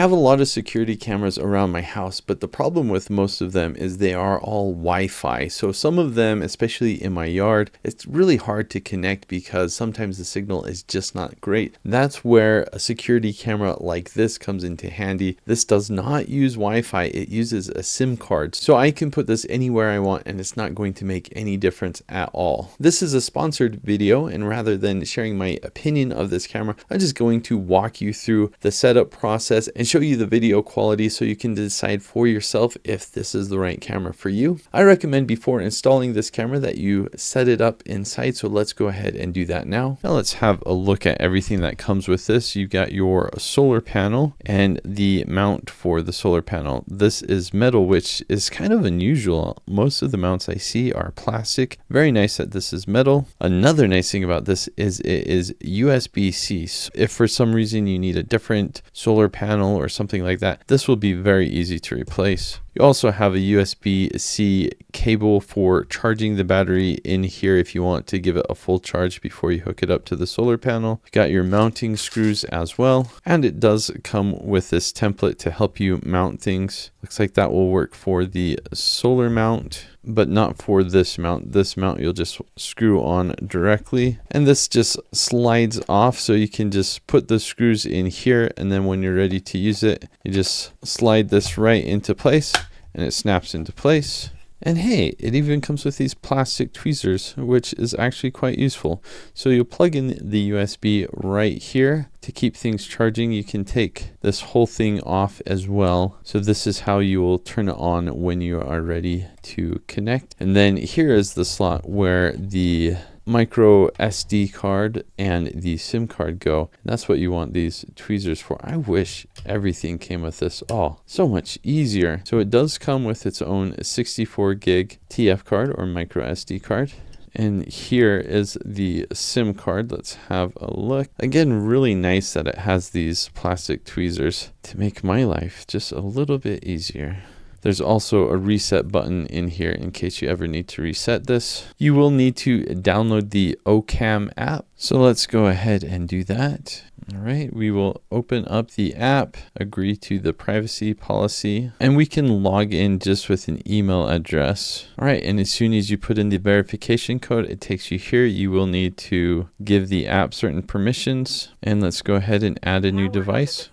have a lot of security cameras around my house, but the problem with most of them is they are all Wi-Fi. So some of them, especially in my yard, it's really hard to connect because sometimes the signal is just not great. That's where a security camera like this comes into handy. This does not use Wi-Fi, it uses a SIM card. So I can put this anywhere I want and it's not going to make any difference at all. This is a sponsored video, and rather than sharing my opinion of this camera, I'm just going to walk you through the setup process and show you the video quality so you can decide for yourself if this is the right camera for you. I recommend before installing this camera that you set it up inside, so let's go ahead and do that now. Now let's have a look at everything that comes with this. You've got your solar panel and the mount for the solar panel. This is metal, which is kind of unusual. Most of the mounts I see are plastic. Very nice that this is metal. Another nice thing about this is it is USB-C. So if for some reason you need a different solar panel or something like that, this will be very easy to replace. You also have a USB-C cable for charging the battery in here if you want to give it a full charge before you hook it up to the solar panel. You got your mounting screws as well, and it does come with this template to help you mount things. Looks like that will work for the solar mount, but not for this mount. This mount you'll just screw on directly, and this just slides off, so you can just put the screws in here, and then when you're ready to use it, you just slide this right into place and it snaps into place. And hey, it even comes with these plastic tweezers, which is actually quite useful. So you'll plug in the USB right here to keep things charging. You can take this whole thing off as well. So this is how you will turn it on when you are ready to connect. And then here is the slot where the micro SD card and the SIM card go. And that's what you want these tweezers for. I wish everything came with this. Oh, so much easier. So it does come with its own 64 gig TF card or micro SD card. And here is the SIM card. Let's have a look. Again, really nice that it has these plastic tweezers to make my life just a little bit easier. There's also a reset button in here in case you ever need to reset this. You will need to download the OCam app. So let's go ahead and do that. All right, we will open up the app, agree to the privacy policy, and we can log in just with an email address. All right, and as soon as you put in the verification code, it takes you here. You will need to give the app certain permissions, and let's go ahead and add a new device.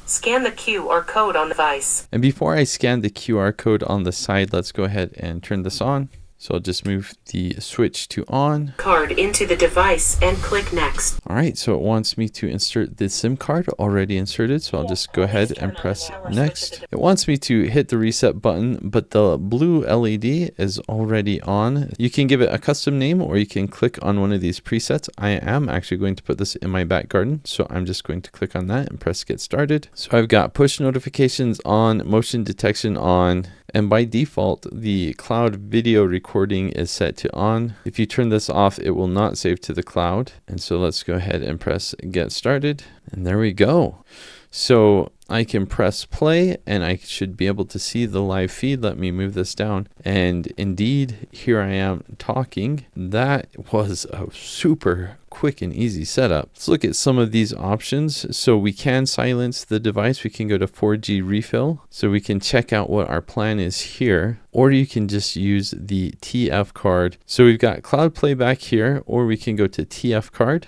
Scan the QR code on the device. And before I scan the QR code on the side, let's go ahead and turn this on. So I'll just move the switch to on. Card into the device and click next. All right, so it wants me to insert the SIM card already inserted. So I'll just go ahead and press next. It wants me to hit the reset button, but the blue LED is already on. You can give it a custom name or you can click on one of these presets. I am actually going to put this in my back garden. So I'm just going to click on that and press get started. So I've got push notifications on, motion detection on, and by default, the cloud video recording is set to on. If you turn this off, it will not save to the cloud. And so let's go ahead and press get started. And there we go. So I can press play and I should be able to see the live feed. Let me move this down. And indeed, here I am talking. That was a super quick and easy setup. Let's look at some of these options. So we can silence the device. We can go to 4G refill. So we can check out what our plan is here, or you can just use the TF card. So we've got cloud playback here, or we can go to TF card.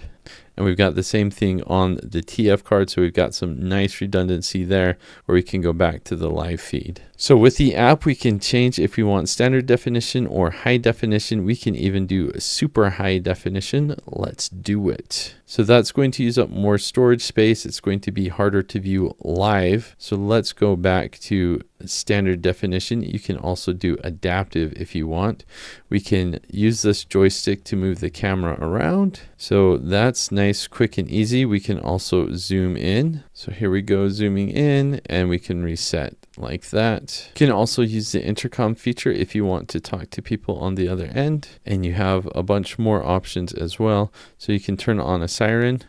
And we've got the same thing on the TF card. So we've got some nice redundancy there where we can go back to the live feed. So with the app, we can change if we want standard definition or high definition. We can even do super high definition. Let's do it. So that's going to use up more storage space. It's going to be harder to view live. So let's go back to standard definition. You can also do adaptive if you want. We can use this joystick to move the camera around. So that's nice, quick and easy. We can also zoom in. So here we go, zooming in, and we can reset like that. You can also use the intercom feature if you want to talk to people on the other end, and you have a bunch more options as well. So you can turn on a siren.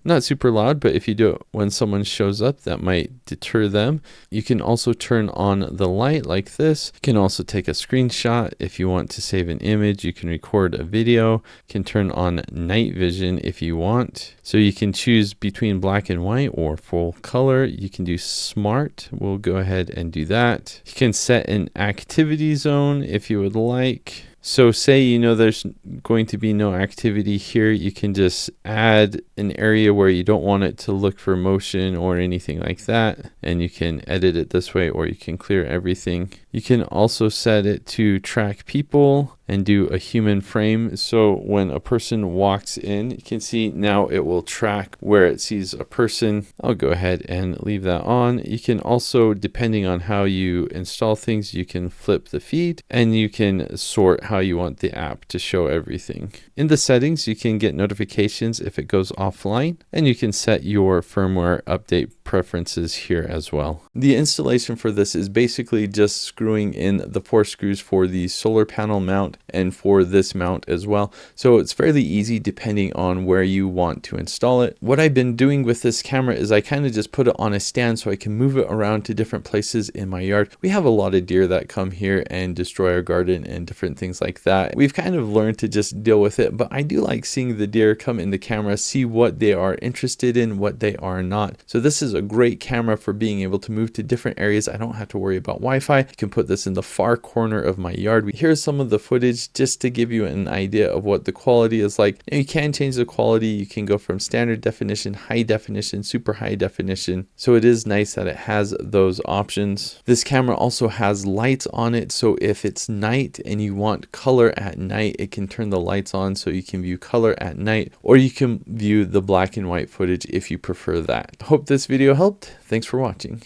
Not super loud, but if you do it when someone shows up, that might deter them. You can also turn on the light like this. You can also take a screenshot if you want to save an image. You can record a video. You can turn on night vision if you want. So you can choose between black and white or full color. You can do smart. We'll go ahead and do that. You can set an activity zone if you would like. So say, you know, there's going to be no activity here, you can just add an area where you don't want it to look for motion or anything like that. And you can edit it this way, or you can clear everything. You can also set it to track people and do a human frame. So when a person walks in, you can see now it will track where it sees a person. I'll go ahead and leave that on. You can also, depending on how you install things, you can flip the feed and you can sort how you want the app to show everything. In the settings, you can get notifications if it goes offline, and you can set your firmware update preferences here as well. The installation for this is basically just screwing in the 4 screws for the solar panel mount and for this mount as well. So it's fairly easy depending on where you want to install it. What I've been doing with this camera is I kind of just put it on a stand so I can move it around to different places in my yard. We have a lot of deer that come here and destroy our garden and different things like that. We've kind of learned to just deal with it, but I do like seeing the deer come in the camera, see what they are interested in, what they are not. So this is a great camera for being able to move to different areas. I don't have to worry about Wi-Fi. I can put this in the far corner of my yard. Here's some of the footage just to give you an idea of what the quality is like. And you can change the quality. You can go from standard definition, high definition, super high definition. So it is nice that it has those options. This camera also has lights on it. So if it's night and you want color at night, it can turn the lights on so you can view color at night, or you can view the black and white footage if you prefer that. Hope this video helped. Thanks for watching.